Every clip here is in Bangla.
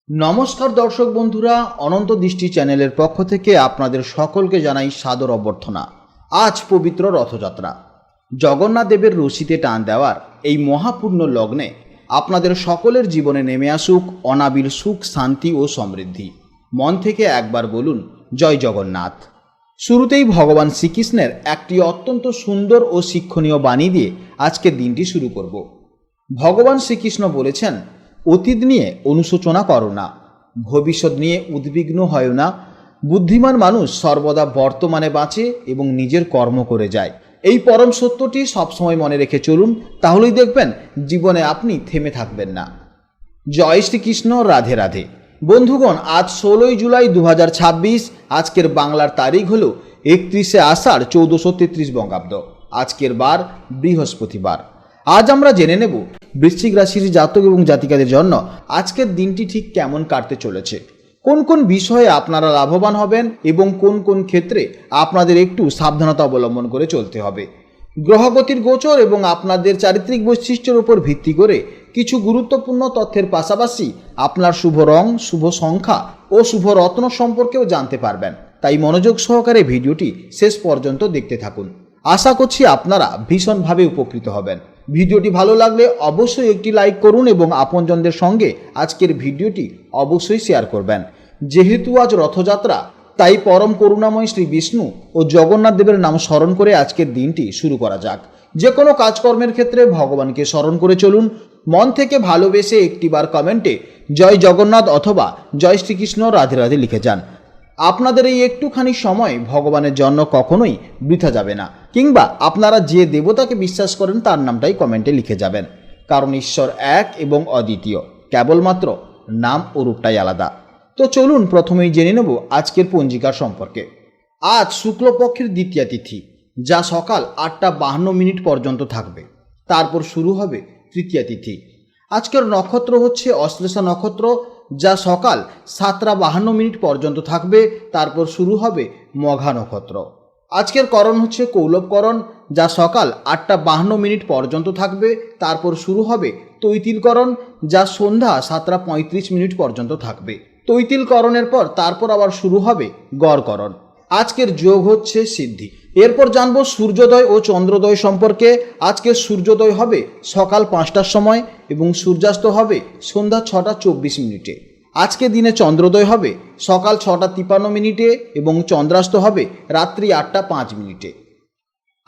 নমস্কার দর্শক বন্ধুরা, অনন্ত দৃষ্টি চ্যানেলের পক্ষ থেকে আপনাদের সকলকে জানাই সাদর অভ্যর্থনা। আজ পবিত্র রথযাত্রা, জগন্নাথ দেবের রশিতে টান দেওয়ার এই মহাপূর্ণ লগ্নে আপনাদের সকলের জীবনে নেমে আসুক অনাবিল সুখ, শান্তি ও সমৃদ্ধি। মন থেকে একবার বলুন জয় জগন্নাথ। শুরুতেই ভগবান শ্রীকৃষ্ণের একটি অত্যন্ত সুন্দর ও শিক্ষণীয় বাণী দিয়ে আজকের দিনটি শুরু করব। ভগবান শ্রীকৃষ্ণ বলেছেন, অতীত নিয়ে অনুশোচনা করো না, ভবিষ্যৎ নিয়ে উদ্বিগ্ন হয় না। বুদ্ধিমান মানুষ সর্বদা বর্তমানে বাঁচে এবং নিজের কর্ম করে যায়। এই পরম সত্যটি সবসময় মনে রেখে চলুন, তাহলেই দেখবেন জীবনে আপনি থেমে থাকবেন না। জয় শ্রীকৃষ্ণ, রাধে রাধে। বন্ধুগণ, আজ 16 জুলাই 2026। আজকের বাংলার তারিখ হল 31শে আষাঢ় 1433 বঙ্গাব্দ। আজকের বার বৃহস্পতিবার। আজ আমরা জেনে নেব বৃশ্চিক রাশির জাতক এবং জাতিকাদের জন্য আজকের দিনটি ঠিক কেমন কাটতে চলেছে, কোন কোন বিষয়ে আপনারা লাভবান হবেন এবং কোন কোন ক্ষেত্রে আপনাদের একটু সাবধানতা অবলম্বন করে চলতে হবে। গ্রহগতির গোচর এবং আপনাদের চারিত্রিক বৈশিষ্ট্যের উপর ভিত্তি করে কিছু গুরুত্বপূর্ণ তথ্যের পাশাপাশি আপনার শুভ রং, শুভ সংখ্যা ও শুভ রত্ন সম্পর্কেও জানতে পারবেন। তাই মনোযোগ সহকারে ভিডিওটি শেষ পর্যন্ত দেখতে থাকুন। আশা করছি আপনারা ভীষণভাবে উপকৃত হবেন। ভিডিওটি ভালো লাগলে অবশ্যই একটি লাইক করুন এবং আপনজনদের সঙ্গে আজকের ভিডিওটি অবশ্যই শেয়ার করবেন। যেহেতু আজ রথযাত্রা, তাই পরম করুণাময় শ্রী বিষ্ণু ও জগন্নাথ দেবের নাম স্মরণ করে আজকের দিনটি শুরু করা যাক। যে কোনো কাজকর্মের ক্ষেত্রে ভগবানকে স্মরণ করে চলুন। মন থেকে ভালোবেসে একটিবার কমেন্টে জয় জগন্নাথ অথবা জয় শ্রীকৃষ্ণ, রাধে রাধে লিখে যান। আপনাদের এই একটুখানি সময় ভগবানের জন্য কখনোই বৃথা যাবে না, কিংবা আপনারা যে দেবতাকে বিশ্বাস করেন তার নামটাই কমেন্টে লিখে যাবেন, কারণ ঈশ্বর এক এবং অদ্বিতীয়, কেবলমাত্র নাম ও রূপটাই আলাদা। তো চলুন প্রথমেই জেনে নেব আজকের পঞ্জিকার সম্পর্কে। আজ শুক্লপক্ষের দ্বিতীয়া তিথি, যা সকাল 8টা 52 পর্যন্ত থাকবে। তারপর শুরু হবে তৃতীয়া তিথি। আজকের নক্ষত্র হচ্ছে অশ্লেষা নক্ষত্র, যা সকাল 7টা 52 পর্যন্ত থাকবে। তারপর শুরু হবে মঘা নক্ষত্র। আজকের করণ হচ্ছে কৌলবকরণ, যা সকাল 8টা 52 পর্যন্ত থাকবে। তারপর শুরু হবে তৈতিলকরণ, যা সন্ধ্যা 7টা 35 পর্যন্ত থাকবে। তৈতিলকরণের পর তারপর আবার শুরু হবে গড়করণ। আজকের যোগ হচ্ছে সিদ্ধি। এরপর জানবো সূর্যোদয় ও চন্দ্রোদয় সম্পর্কে। আজকের সূর্যোদয় হবে সকাল 5টার সময় এবং সূর্যাস্ত হবে সন্ধ্যা 6টা 24। আজকে দিনে চন্দ্রোদয় হবে সকাল 6টা 53 এবং চন্দ্রাস্ত হবে রাত্রি 8টা 5।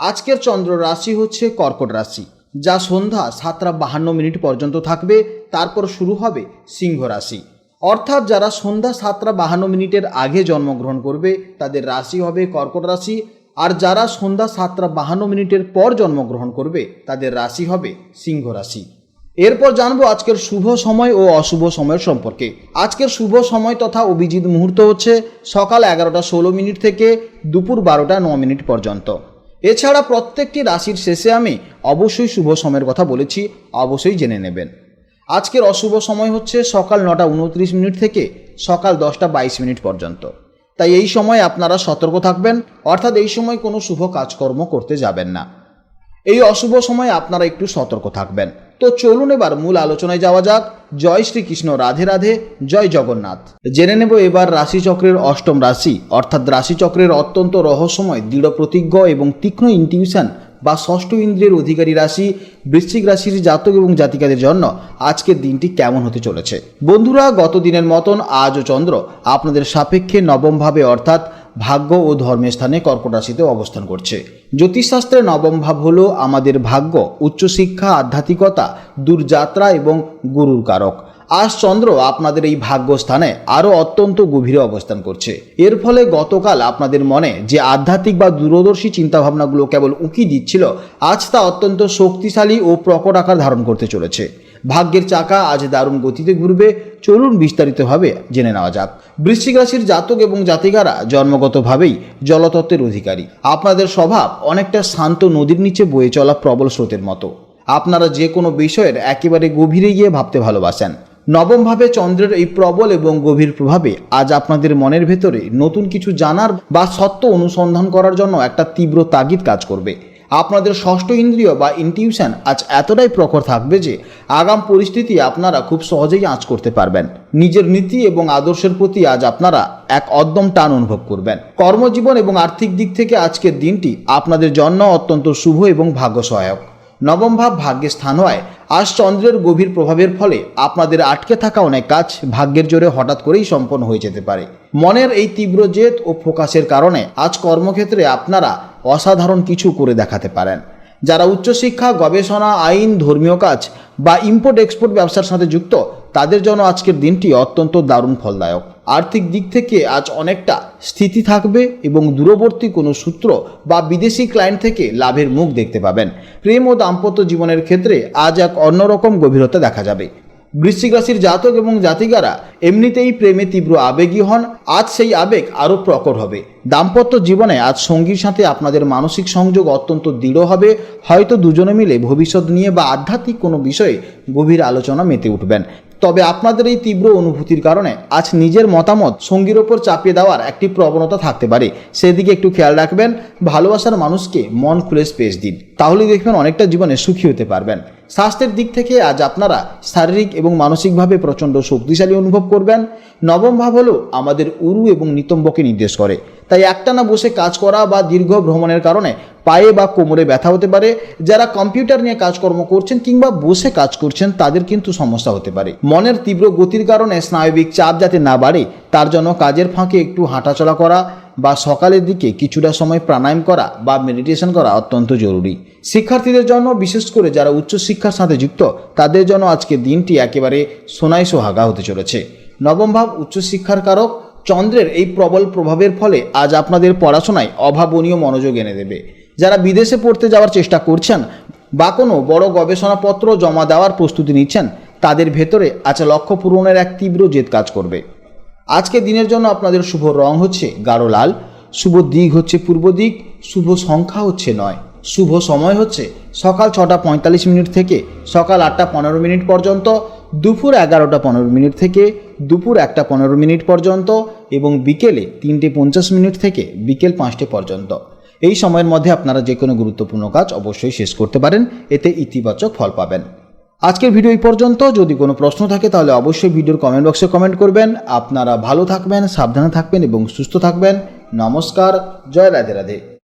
আজকের চন্দ্র রাশি হচ্ছে কর্কট রাশি, যা সন্ধ্যা 7টা 52 পর্যন্ত থাকবে। তারপর শুরু হবে সিংহ রাশি। অর্থাৎ যারা সন্ধ্যা 7টা 52 আগে জন্মগ্রহণ করবে তাদের রাশি হবে কর্কট রাশি, আর যারা সন্ধ্যা 7টা 52 পর জন্মগ্রহণ করবে তাদের রাশি হবে সিংহ রাশি। এরপর জানবো আজকের শুভ সময় ও অশুভ সময়ের সম্পর্কে। আজকের শুভ সময় তথা অভিজিৎ মুহূর্ত হচ্ছে সকাল 11টা 16 থেকে দুপুর 12টা 9 পর্যন্ত। এছাড়া প্রত্যেকটি রাশির শেষে আমি অবশ্যই শুভ সময়ের কথা বলেছি, অবশ্যই জেনে নেবেন। আজকের অশুভ সময় হচ্ছে সকাল 9টা 29 থেকে সকাল 10টা 22 পর্যন্ত। তাই এই সময় আপনারা সতর্ক থাকবেন, অর্থাৎ এই সময় কোনো শুভ কাজকর্ম করতে যাবেন না। এই অশুভ সময় আপনারা একটু সতর্ক থাকবেন। তো চলুন এবার মূল আলোচনায় যাওয়া যাক। জয় শ্রীকৃষ্ণ, রাধে রাধে, জয় জগন্নাথ। জেনে নেব এবার রাশিচক্রের অষ্টম রাশি, অর্থাৎ রাশিচক্রের অত্যন্ত রহস্যময়, দৃঢ় প্রতিজ্ঞ এবং তীক্ষ্ণ ইনটিউশন বা ষষ্ঠ ইন্দ্রিয়ের অধিকারী রাশি বৃশ্চিক রাশির জাতক এবং জাতিকাদের জন্য আজকের দিনটি কেমন হতে চলেছে। বন্ধুরা, গত দিনের মতন আজও চন্দ্র আপনাদের সাপেক্ষে নবমভাবে অর্থাৎ ভাগ্য ও ধর্মের স্থানে কর্কট রাশিতে অবস্থান করছে। জ্যোতিষশাস্ত্রে নবম ভাব হলো আমাদের ভাগ্য, উচ্চশিক্ষা, আধ্যাত্মিকতা, দূরযাত্রা এবং গুরুর কারক। আজ চন্দ্র আপনাদের এই ভাগ্যস্থানে আরও অত্যন্ত গভীরে অবস্থান করছে। এর ফলে গতকাল আপনাদের মনে যে আধ্যাত্মিক বা দূরদর্শী চিন্তাভাবনাগুলো কেবল উঁকি দিচ্ছিল, আজ তা অত্যন্ত শক্তিশালী ও প্রকট আকার ধারণ করতে চলেছে। ভাগ্যের চাকা আজ দারুণ গতিতে ঘুরবে। চলুন বিস্তারিতভাবে জেনে নেওয়া যাক। বৃশ্চিক রাশির জাতক এবং জাতিকারা জন্মগতভাবেই জলতত্ত্বের অধিকারী। আপনাদের স্বভাব অনেকটা শান্ত নদীর নিচে বয়ে চলা প্রবল স্রোতের মতো। আপনারা যে কোনো বিষয়ের একেবারে গভীরে গিয়ে ভাবতে ভালোবাসেন। নবমভাবে চন্দ্রের এই প্রবল এবং গভীর প্রভাবে আজ আপনাদের মনের ভেতরে নতুন কিছু জানার বা সত্য অনুসন্ধান করার জন্য একটা তীব্র তাগিদ কাজ করবে। আপনাদের ষষ্ঠ ইন্দ্রিয় বা ইনটিউশন আজ এতটাই প্রখর থাকবে যে আগাম পরিস্থিতি আপনারা খুব সহজেই আঁচ করতে পারবেন। নিজের নীতি এবং আদর্শের প্রতি আজ আপনারা এক অদ্যম টান অনুভব করবেন। কর্মজীবন এবং আর্থিক দিক থেকে আজকের দিনটি আপনাদের জন্য অত্যন্ত শুভ এবং ভাগ্য সহায়ক। নবম ভাব ভাগ্যের স্থান হয় আজ চন্দ্রের গভীর প্রভাবের ফলে আপনাদের আটকে থাকা অনেক কাজ ভাগ্যের জোরে হঠাৎ করেই সম্পন্ন হয়ে যেতে পারে। মনের এই তীব্র জেদ ও ফোকাসের কারণে আজ কর্মক্ষেত্রে আপনারা অসাধারণ কিছু করে দেখাতে পারেন। যারা উচ্চশিক্ষা, গবেষণা, আইন, ধর্মীয় কাজ বা ইম্পোর্ট এক্সপোর্ট ব্যবসার সাথে যুক্ত তাদের জন্য আজকের দিনটি অত্যন্ত দারুণ ফলদায়ক। আর্থিক দিক থেকে আজ অনেকটা স্থিতি থাকবে এবং দূরবর্তী কোনো সূত্র বা বিদেশি ক্লায়েন্ট থেকে লাভের মুখ দেখতে পাবেন। প্রেম ও দাম্পত্য জীবনের ক্ষেত্রে আজ এক অন্যরকম গভীরতা দেখা যাবে। বৃশ্চিক রাশির জাতক এবং জাতিকারা এমনিতেই প্রেমে তীব্র আবেগী হন, আজ সেই আবেগ আরও প্রকট হবে। দাম্পত্য জীবনে আজ সঙ্গীর সাথে আপনাদের মানসিক সংযোগ অত্যন্ত দৃঢ় হবে। হয়তো দুজনে মিলে ভবিষ্যৎ নিয়ে বা আধ্যাত্মিক কোনো বিষয়ে গভীর আলোচনা মেতে উঠবেন। তবে আপনাদের এই তীব্র অনুভূতির কারণে আজ নিজের মতামত সঙ্গীর ওপর চাপিয়ে দেওয়ার একটি প্রবণতা থাকতে পারে, সেদিকে একটু খেয়াল রাখবেন। ভালোবাসার মানুষকে মন খুলে স্পেস দিন, তাহলে দেখবেন অনেকটা জীবনে সুখী হতে পারবেন। স্বাস্থ্যের দিক থেকে আজ আপনারা শারীরিক এবং মানসিকভাবে প্রচণ্ড শক্তিশালী অনুভব করবেন। নবম ভাব হলো আমাদের উরু এবং নিতম্বকে নির্দেশ করে, তাই একটানা বসে কাজ করা বা দীর্ঘ ভ্রমণের কারণে পায়ে বা কোমরে ব্যথা হতে পারে। যারা কম্পিউটার নিয়ে কাজকর্ম করছেন কিংবা বসে কাজ করছেন তাদের কিন্তু সমস্যা হতে পারে। মনের তীব্র গতির কারণে স্নায়বিক চাপ যাতে না বাড়ে তার জন্য কাজের ফাঁকে একটু হাঁটাচলা করা বা সকালের দিকে কিছুটা সময় প্রাণায়াম করা বা মেডিটেশন করা অত্যন্ত জরুরি। শিক্ষার্থীদের জন্য, বিশেষ করে যারা উচ্চশিক্ষার সাথে যুক্ত তাদের জন্য আজকের দিনটি একেবারে সোনায় সোহাগা হতে চলেছে। নবম ভাব উচ্চশিক্ষার কারক। চন্দ্রের এই প্রবল প্রভাবের ফলে আজ আপনাদের পড়াশোনায় অভাবনীয় মনোযোগ এনে দেবে। যারা বিদেশে পড়তে যাওয়ার চেষ্টা করছেন বা কোনো বড় গবেষণাপত্র জমা দেওয়ার প্রস্তুতি নিচ্ছেন তাদের ভেতরে আজ লক্ষ্য পূরণের এক তীব্র জেদ কাজ করবে। আজকে দিনের জন্য আপনাদের শুভ রং হচ্ছে গাঢ় লাল, শুভ দিক হচ্ছে পূর্ব দিক, শুভ সংখ্যা হচ্ছে 9, শুভ সময় হচ্ছে সকাল 6টা 45 মিনিট থেকে সকাল 8টা 15 মিনিট পর্যন্ত, দুপুর 11টা 15 মিনিট থেকে দুপুর 1টা 15 মিনিট পর্যন্ত এবং বিকেলে 3টে 50 মিনিট থেকে বিকেল 5টে পর্যন্ত। এই সময়ের মধ্যে আপনারা যে কোনো গুরুত্বপূর্ণ কাজ অবশ্যই শেষ করতে পারেন, এতে ইতিবাচক ফল পাবেন। আজকের ভিডিও এই পর্যন্ত। যদি কোনো প্রশ্ন থাকে তাহলে অবশ্যই ভিডিওর কমেন্ট বক্সে কমেন্ট করবেন। আপনারা ভালো থাকবেন, সাবধানে থাকবেন এবং সুস্থ থাকবেন। নমস্কার, জয় রাধে রাধে।